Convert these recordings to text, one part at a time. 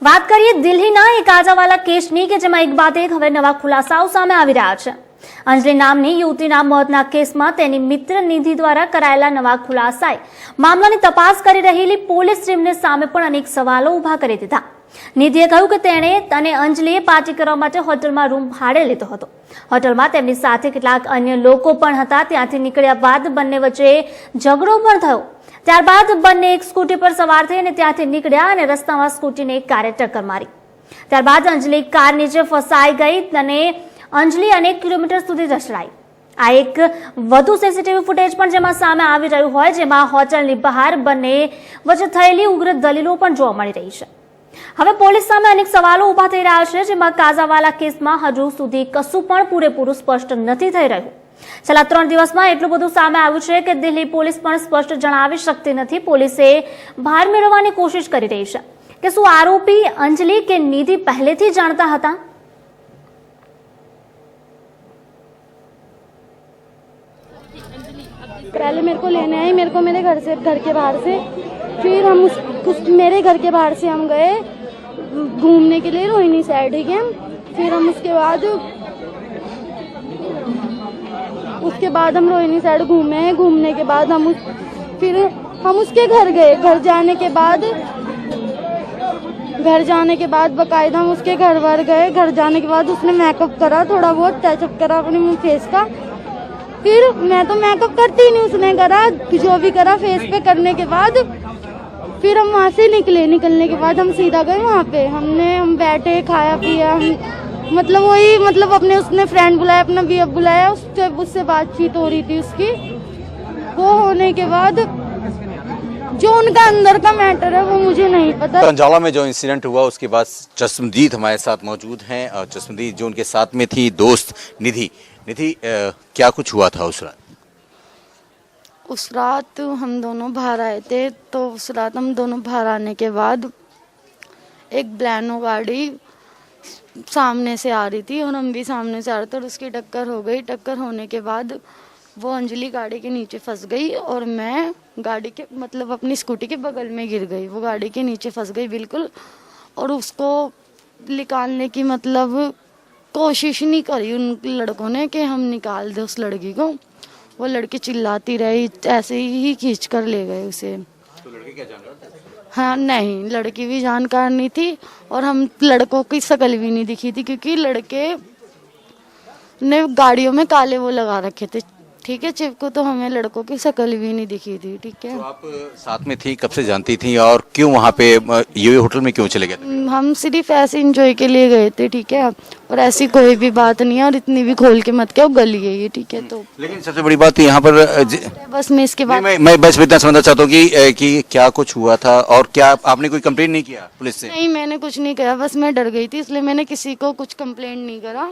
વાત કરીએ દિલ્હીના એક આજાવાલા કેસની કે જેમાં એક બાદ એક હવે નવા ખુલાસાઓ સામે આવી રહ્યા છે। અંજલિ નામની યુવતીના મોતના કેસમાં તેની મિત્ર નિધિ દ્વારા કરાયેલા નવા ખુલાસાએ મામલાની તપાસ કરી રહેલી પોલીસ ટીમને સામે પણ અનેક સવાલો ઊભા કરી દીધા। નિધિએ કહ્યું કે તેણે અને અંજલિએ પાર્ટી કરવા માટે હોટલમાં રૂમ ભાડે લીધો હતો। હોટલમાં તેમની સાથે કેટલાક અન્ય લોકો પણ હતા। ત્યાંથી નીકળ્યા બાદ બંને વચ્ચે ઝઘડો પણ થયો। ત્યારબાદ બંને એક સ્કૂટી પર સવાર થઈને ત્યાંથી નીકળ્યા અને રસ્તામાં સ્કૂટીને એક કારે ટક્કર મારી। ત્યારબાદ અંજલિ કાર નીચે ફસાઈ ગઈ અને અંજલિ અનેક કિલોમીટર સુધી રસડાઈ। આ એક વધુ સીસીટીવી ફૂટેજ પણ જેમાં સામે આવી રહ્યું હોય, જેમાં હોટલની બહાર બંને વચ્ચે થયેલી ઉગ્ર દલીલો પણ જોવા મળી રહી છે। હવે પોલીસ સામે અનેક સવાલો ઊભા થઈ રહ્યા છે, જેમાં કાઝાવાલા કેસમાં હજુ સુધી કશું પણ પૂરેપૂરું સ્પષ્ટ નથી થઈ રહ્યું। છેલ્લા 3 દિવસમાં એટલું બધું સામે આવ્યું છે કે દિલ્હી પોલીસ પણ સ્પષ્ટ જણાવી શકતી નથી। પોલીસે બહાર મેળવવાની કોશિશ કરી રહી છે કે શું આરોપી અંજલિ કે નિધિ પહેલેથી જાણતા હતા। पहले मेरे को लेने आई, मेरे को मेरे घर के बाहर से, फिर हम मेरे घर के बाहर से हम गए घूमने के लिए रोहिणी साइड, ठीक है। फिर हम उसके बाद हम रोहिणी साइड घूमे। घूमने के बाद फिर हम उसके घर गए। घर जाने के बाद बकायदा हम उसके घर वर गए। घर जाने के बाद उसने मेकअप करा, थोड़ा बहुत टचअप करा अपने मुंह फेस का। फिर मैं तो मेकअप करती ही नहीं, उसने करा जो भी करा फेस पे। करने के बाद फिर हम वहाँ से निकलने के बाद हम सीधा गए वहाँ पे। हम बैठे, खाया पिया, मतलब अपने उसने फ्रेंड बुलाया, अपना बीएफ बुलाया, उससे बातचीत हो रही थी उसकी। वो होने के बाद जो उनका अंदर का मैटर है वो मुझे नहीं पता। अंजाला में जो इंसिडेंट हुआ उसके बाद चश्मदीद हमारे साथ मौजूद हैं और चश्मदीद जो उनके साथ में थी दोस्त निधि। क्या कुछ हुआ था उस रात? उस रात हम दोनों बाहर आए थे। तो उस रात हम दोनों बाहर आने के बाद एक ब्लैनो गाड़ी सामने से आ रही थी और हम भी सामने से आ रहे थे और उसकी टक्कर हो गई। टक्कर होने के बाद वो अंजलि गाड़ी के नीचे फंस गई और मैं गाड़ी के अपनी स्कूटी के बगल में गिर गई। वो गाड़ी के नीचे फंस गई बिल्कुल, और उसको निकालने की कोशिश नहीं करी उन लड़कों ने कि हम निकाल दे उस लड़की को। वो लड़की चिल्लाती रही, ऐसे ही खींच कर ले गए उसे। तो लड़की क्या जानकार था? हाँ नहीं, लड़की भी जानकार नहीं थी और हम लड़कों की शकल भी नहीं दिखी थी, क्योंकि लड़के ने गाड़ियों में काले वो लगा रखे थे, ठीक है। चिप को तो हमें लड़कों की शकल भी नहीं दिखी थी, ठीक है। तो आप साथ में थी, कब से जानती थी और क्यों वहाँ पे ये होटल में क्यों चले गए थे? हम सिर्फ ऐसे एंजॉय के लिए गए थे, ठीक है। और ऐसी कोई भी बात नहीं है और इतनी भी खोल के मत क्या गली है ये, ठीक है। तो लेकिन सबसे बड़ी बात यहाँ पर बस मैं इसके बाद मैं बस इतना समझना चाहता हूँ कि क्या कुछ हुआ था और क्या आपने कोई कंप्लेंट नहीं किया पुलिस से? नहीं, मैंने कुछ नहीं किया, बस मैं डर गई थी इसलिए मैंने किसी को कुछ कंप्लेंट नहीं करा।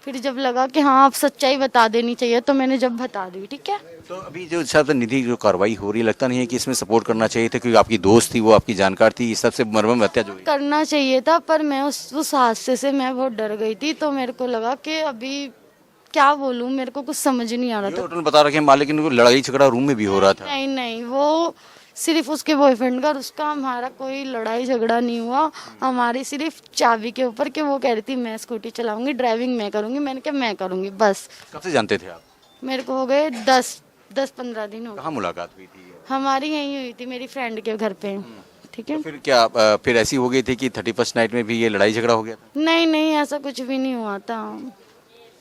फिर जब लगा कि हाँ अब सच्चाई बता देनी चाहिए तो मैंने जब बता दी, ठीक है। तो अभी जो शायद निधि जो कार्रवाई हो रही है, लगता नहीं है कि इसमें सपोर्ट करना चाहिए था, क्योंकि आपकी दोस्त थी, वो आपकी जानकार थी, इस सबसे मरमम हत्या जो हुई करना चाहिए था। पर मैं उस हादसे से मैं बहुत डर गई थी, तो मेरे को लगा कि अभी क्या बोलूं, मेरे को कुछ समझ नहीं आ रहा था। होटल बता रखे मालिक, लेकिन लड़ाई झगड़ा रूम में भी हो रहा था। नहीं, वो सिर्फ उसके बॉयफ्रेंड का और उसका हमारा कोई लड़ाई झगड़ा नहीं हुआ। हमारी सिर्फ चाबी के ऊपर कि वो कह रही थी मैं स्कूटी चलाऊंगी, ड्राइविंग मैं करूंगी, मैंने कहा मैं करूंगी बस। कब से जानते थे आप? मेरे को हो गए 10-15 दिन हो गए। कहाँ मुलाकात हुई थी? हमारी यही हुई थी, मेरी फ्रेंड के घर पे, ठीक है। तो फिर क्या फिर ऐसी हो गई थी कि 31st नाइट में भी ये लड़ाई झगड़ा हो गया था? नहीं, ऐसा कुछ भी नहीं हुआ था,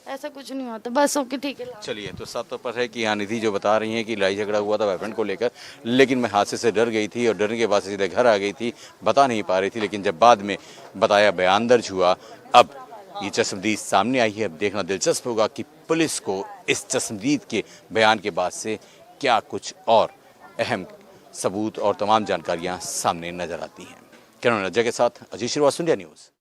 ऐसा कुछ नहीं हुआ था, बस ओके ठीक है। चलिए, तो साफ तौर पर है कि यहाँ निधि जो बता रही हैं कि लड़ाई झगड़ा हुआ था बॉयफ्रेंड को लेकर, लेकिन मैं हादसे से डर गई थी और डरने के बाद सीधे घर आ गई थी, बता नहीं पा रही थी। लेकिन जब बाद में बताया, बयान दर्ज हुआ, अब ये चश्मदीद सामने आई है। अब देखना दिलचस्प होगा कि पुलिस को इस चश्मदीद के बयान के बाद से क्या कुछ और अहम सबूत और तमाम जानकारियाँ सामने नजर आती हैं। किरण रजा के साथ अजीत श्रीवास्तव, इंडिया न्यूज़।